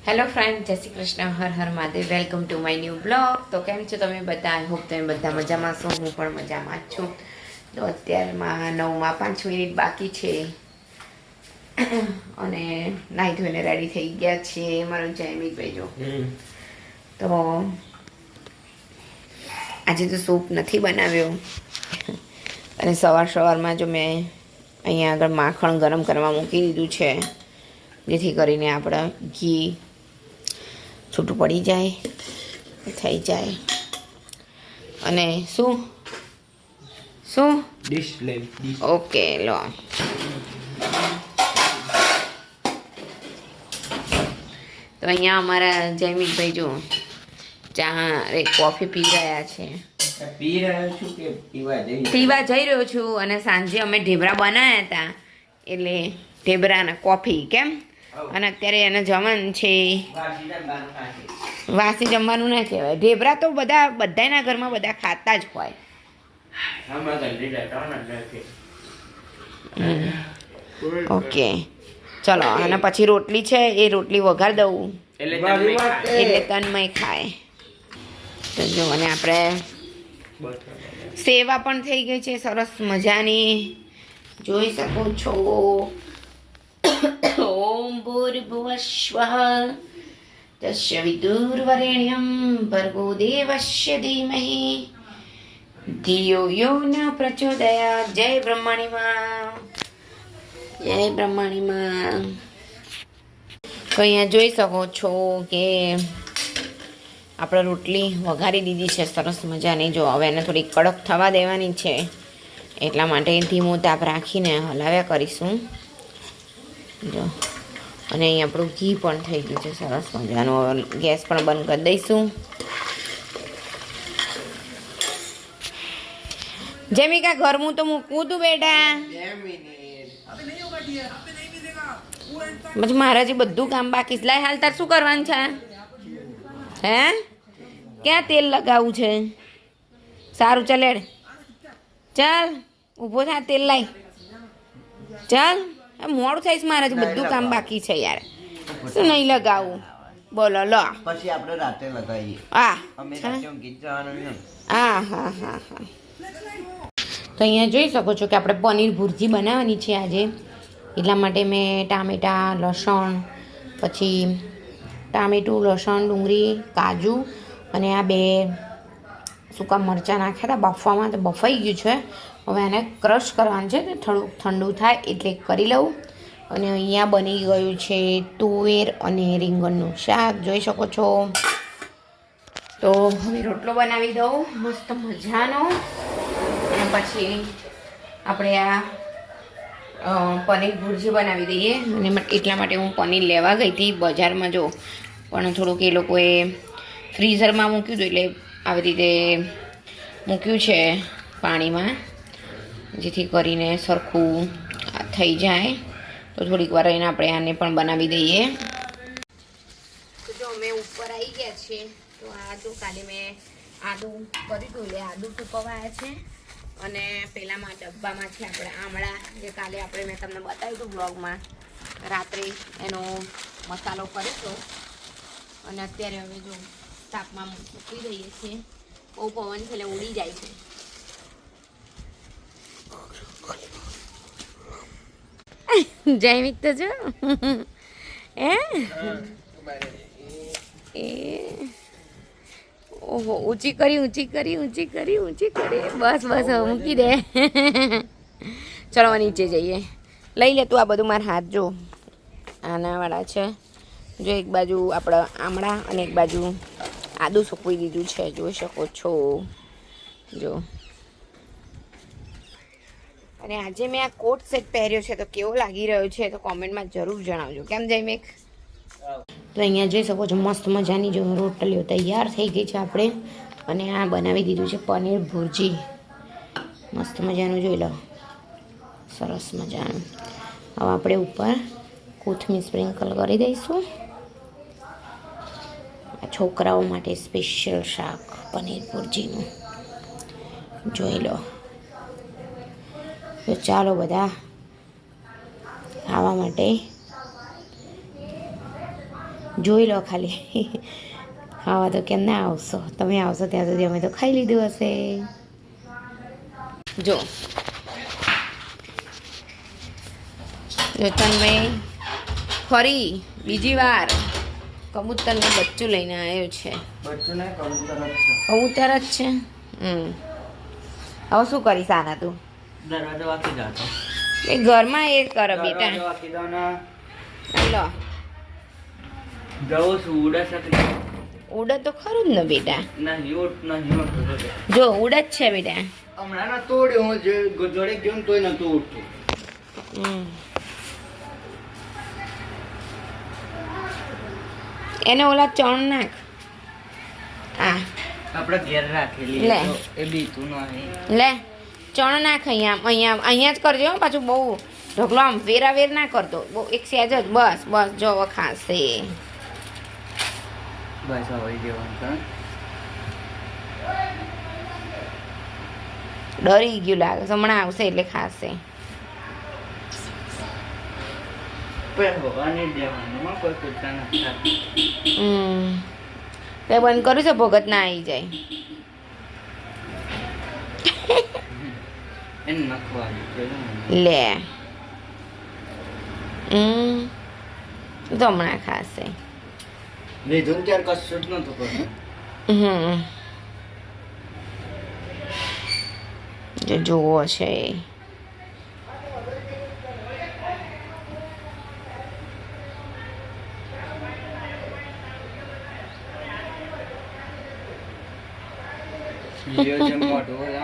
Hello friend, જય શ્રી કૃષ્ણ, હર હર Mahadev. Welcome to my new blog. તો કેમ છો તમે બધા? આઈ હોપ તમે બધા મજામાં છો. હું પણ મજામાં જ છું. તો અત્યારમાં 9:05 બાકી છે અને નાહી ધોઈને રેડી થઈ ગયા છીએ. મારો જયમીભાઈ જો તો આજે તો સૂપ નથી બનાવ્યો અને સવારમાં જો મેં અહીંયા આગળ માખણ ગરમ કરવા મૂકી દીધું છે, જેથી કરીને આપણે ઘી છૂટું પડી જાય, થઈ જાય. અને શું ઓકે, લો. તો અહીંયા અમારા જયમીભાઈ જો કોફી પી રહ્યા છે. પીવા જઈ રહ્યો છું. અને સાંજે અમે ઢેબરા બનાવ્યા હતા, એટલે ઢેબરા કોફી કેમ. અને અત્યારે એને જમવાનું છે. વાસી જમવાનું ના કહેવાય. ઢેબરા તો બધાના ઘરમાં બધા ખાતા જ હોય. ઓકે, ચલો. અને પછી રોટલી છે, એ રોટલી વઘાર દઉં એટલે તન્મય ખાય. તો જો, અને આપણે સેવા પણ થઈ ગઈ છે સરસ મજાની, જોઈ શકો છો. ઓમ ભૂર્ભુવઃ તસ્ય વિદુર્વરેણ્યં ભર્ગો દેવસ્ય ધીમહિ ધિયો યો ન પ્રચોદયાત. જય બ્રહ્માણી માં, જય બ્રહ્માણી માં. તો અહીંયા જોઈ શકો છો કે આપણે રોટલી વઘારી દીધી છે સરસ મજાની. જો હવે એને થોડી કડક થવા દેવાની છે, એટલા માટે ધીમો તાપ રાખીને હલાવ્યા કરીશું. જો, અને અહીં આપણું ઘી પણ થઈ ગયું છે સરસ મજાનું. ગેસ પણ બંધ કરી દઈશું. જેમિકા, ઘરમું તો મૂકવું તું બેટા. પછી મારા બધું કામ બાકી. લાય, હાલ તાર શું કરવાનું છે? હે, ક્યાં તેલ લગાવવું છે? સારું, ચાલ હેડ, ચાલ ઊભો થા, તેલ લાય, ચાલ. મોડું થઈશ, મારે બધું કામ બાકી છે યાર. શું નહીં લગાવું? બોલો, લો. પછી આપણે રાતે લગાવીએ. હા, અમે રાતે ગીત જવાનું ને. હા હા હા હા. તો અહીંયા જોઈ શકો છો કે આપણે પનીર ભુરજી બનાવવાની છે આજે. એટલા માટે મેં ટામેટાં, લસણ, પછી ટામેટું, લસણ, ડુંગળી, કાજુ અને આ 2 સૂકા મરચાં નાખ્યા હતા બાફવામાં. તો બફાઈ ગયું છે. હવે એને ક્રશ કરવાનું છે. થોડુંક ઠંડુ થાય એટલે કરી લઉં. અને અહીંયા બની ગયું છે તુવેર અને રીંગણનું શાક, જોઈ શકો છો. તો હવે રોટલો બનાવી દઉં મસ્ત મજાનો. અને પછી આપણે આ પનીર ભુરજી બનાવી દઈએ. અને એટલા માટે હું પનીર લેવા ગઈ હતી બજારમાં. જો, પણ થોડુંક એ લોકોએ ફ્રીઝરમાં મૂક્યું હતું, એટલે આવી રીતે મૂક્યું છે પાણીમાં, જેથી કરીને સરખું થઈ જાય. તો થોડીક વાર રહીને આપણે આને પણ બનાવી દઈએ. તો જો, અમે ઉપર આવી ગયા છીએ. તો આ જો, કાલે મેં આદું કર્યું હતું, એટલે આદું સુકવાયા છે. અને પેલામાં ડબ્બામાં છે આપણે આમળા, જે કાલે મેં તમને બતાવ્યું હતું બ્લોગમાં. રાત્રે એનો મસાલો કર્યો હતો. અને અત્યારે હવે જો તાપમાં મૂકી દઈએ છીએ. બહુ પવન છે એટલે ઉડી જાય છે. જૈવિક તો જો ઓહો, ઊંચી કરી. બસ હવે મૂકી દે. ચલો, નીચે જઈએ. લઈ લે તું આ બધું. મારા હાથ જો આનાવાળા છે. જો, એક બાજુ આપણે આમળા અને એક બાજુ આદું સૂકવી દીધું છે, જોઈ શકો છો. જો, અને આજે મેં આ કોટ સેટ પહેર્યો છે, તો કેવો લાગી રહ્યો છે તો કોમેન્ટમાં જરૂર જણાવજો. કેમ જયમેક? તો અહીંયા જોઈ શકો છો મસ્ત મજાની જો રોટલીઓ તૈયાર થઈ ગઈ છે આપણે. અને આ બનાવી દીધું છે પનીર ભુરજી, મસ્ત મજાનું. જોઈ લો, સરસ મજાનું. હવે આપણે ઉપર કોથમીર સ્પ્રિંકલ કરી દઈશું. છોકરાઓ માટે સ્પેશિયલ શાક પનીર ભુરજીનું, જોઈ લો. તો ચાલો બધા ખાવા માટે જોઈ લો ખાલી ખાવા તો કેમ ના આવશો, તમે આવશો ત્યાં સુધી અમે તો ખાઈ લીધું હશે. જો તન્મય ફરી બીજી વાર કબૂતરનું બચ્ચું લઈને આવ્યો છે. બચ્ચું ને કબૂતર જ છે. કબૂતર જ છે. હવે શું કરીશ આના તું? દરવાજો વાંકી જાતો. એ ઘરમાં એ કર બેટા. દરવાજો વાંકી દો ને. લો જવું છું ઉડા શકે. ઉડે તો ખરું જ ને બેટા. નહીં ઉઠ. જો ઉડે જ છે બેટા. હમણાં ના તોડ્યો હું જે જોડે ગયો ને તોય નતું ઉઠતું. એને ઓલા ચણ નાખ. આ આપણે ઘેર રાખેલી લે. એ બીતું નહીં. લે ચણ નાખ અહીંયા જ કરજો હો, પાછું બહુ ઢોકલો આમ વેર ના કરતો, બહુ એક સહેજ જ બસ બસ જો હવે ખાશે. બસ હવે જવાનું. ડરી ગયું લાગે, હમણાં આવશે એટલે ખાશે. પણ ભગવાનને દેવાનું કોઈ પૂછતા નથી. તે બંધ કરું છે ભગત ના આવી જાય. એને નખવાનું લે તો હમણાં ખાશે. લીધું ત્યારે કશું જ નતું કરતું. જો જોવો છે બીજો જે મોઢું હોય